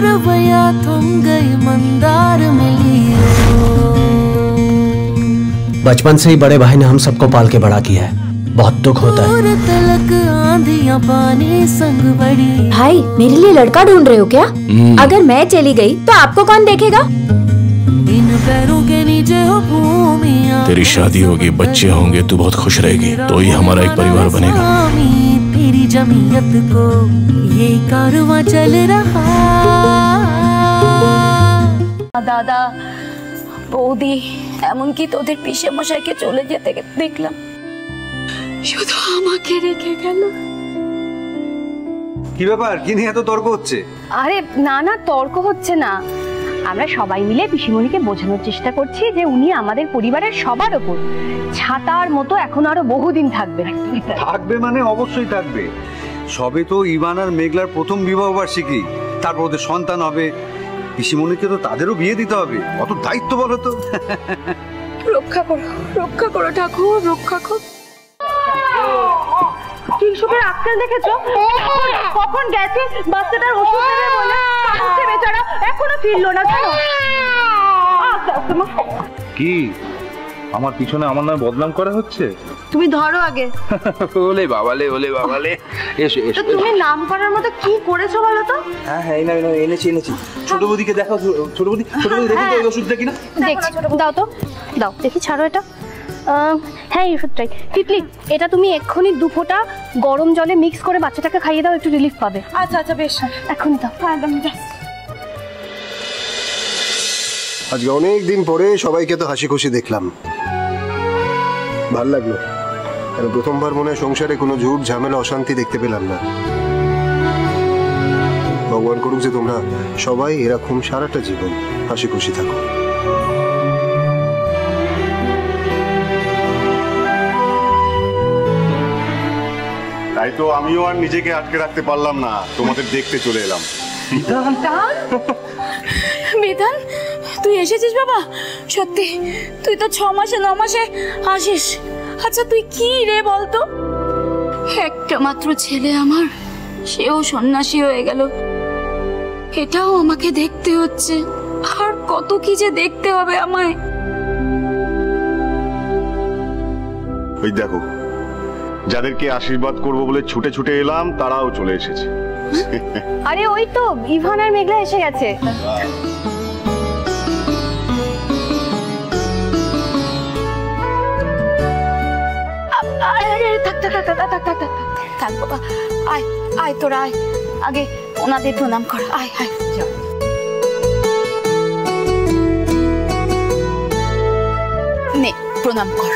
रवैया थम गई मंदार मिली। बचपन से ही बड़े भाई ने हम सबको पाल के बड़ा किया है, बहुत दुख होता है। तलक आंधियां पानी संग बड़ी। भाई मेरे लिए लड़का ढूंढ रहे हो क्या? अगर मैं चली गई तो आपको कौन देखेगा? इन पैरों के नीचे हो भूमियां। तेरी शादी होगी, बच्चे होंगे, तू बहुत खुश रहेगी, तो ही हमारा एक परिवार बनेगा। तेरी जमीयत को ये कारवां चल रहा। দাদা বৌদি এমনকি তোদের পিসে মশাইকে চলে যেতে দেখলাম, শুধু আমাকে রেখে গেল। কি ব্যাপার, কি নিয়ে এত তর্ক হচ্ছে? আরে না না, তর্ক হচ্ছে না, আমরা সবাই মিলে পিসিমণিকে বোঝানোর চেষ্টা করছি যে উনি আমাদের পরিবারের সবার উপর ছাতার মতো এখন আরো বহুদিন থাকবে। থাকবে মানে অবশ্যই থাকবে। সবে তো ইভান আর মেঘলার প্রথম বিবাহ বার্ষিকী, তারপর ওদের সন্তান হবে, পিসিমণিকে তো তাদেরও বিয়ে দিতে হবে, কত দায়িত্ব বলো তো। রক্ষা করো ঠাকুর, রক্ষা করো। কিংশুকের আক্কেল দেখেছো? কখন গেছে বাচ্চাটার ওষুধ দেবে বলে, কাঁদছে বেচারা, এখনো ফিরলো না কেন? কি আমার পিছনে আমার নামে বদনাম করা হচ্ছে? তুমি ধরো আগে। ওলে বাবালে, ওলে বাবালে, এসো এসো। তুমি নাম করার মতো কি করেছো বলো তো? হ্যাঁ হ্যাঁ, এনেছি। ছোট বৌদিকে দেখাও, ছোট বৌদি দেখি তো ওষুধটা কিনা। দেখছি, দাও তো, দাও দেখি, ছাড়ো এটা। হ্যাঁ এই ওষুধটাই। তিতলি, এটা তুমি এক্ষুনি 2 ফোঁটা গরম জলে মিক্স করে বাচ্চাটাকে খাইয়ে দাও, একটু রিলিফ পাবে। আচ্ছা বেশ, এক্ষুনি দাও। আজকে অনেক দিন পরে সবাইকে তো হাসি খুশি দেখলাম, ভাল লাগলো। কারণ প্রথমবার মনে হয় সংসারে কোনো ঝুট ঝামেলা অশান্তি দেখতে পেলাম না। ভগবান করুক যে তোমরা সবাই এরকম সারাটা জীবন হাসি খুশি থাকো। তাই তো আমিও আর নিজেকে আটকে রাখতে পারলাম না, তোমাদের দেখতে চলে এলাম। বিধান, তুই এসেছিস বাবা? সত্যি তুই তো 6 মাসে 9 মাসে আসিস। আচ্ছা তুই কি রে বলতো? একটা মাত্র ছেলে আমার, সেও সন্ন্যাসী হয়ে গেল, এটাও আমাকে দেখতে হচ্ছে, আর কত কি যে দেখতে হবে আমায়। ওই দেখো, যাদেরকে আশীর্বাদ করবো বলে ছুটে ছুটে এলাম তারাও চলে এসেছে। আরে ওই তো ইভান আর মেঘলা এসে গেছে। থাক বাবা, আয় তোরা আয়, আগে ওনাদের প্রণাম কর, আয়। নে প্রণাম কর।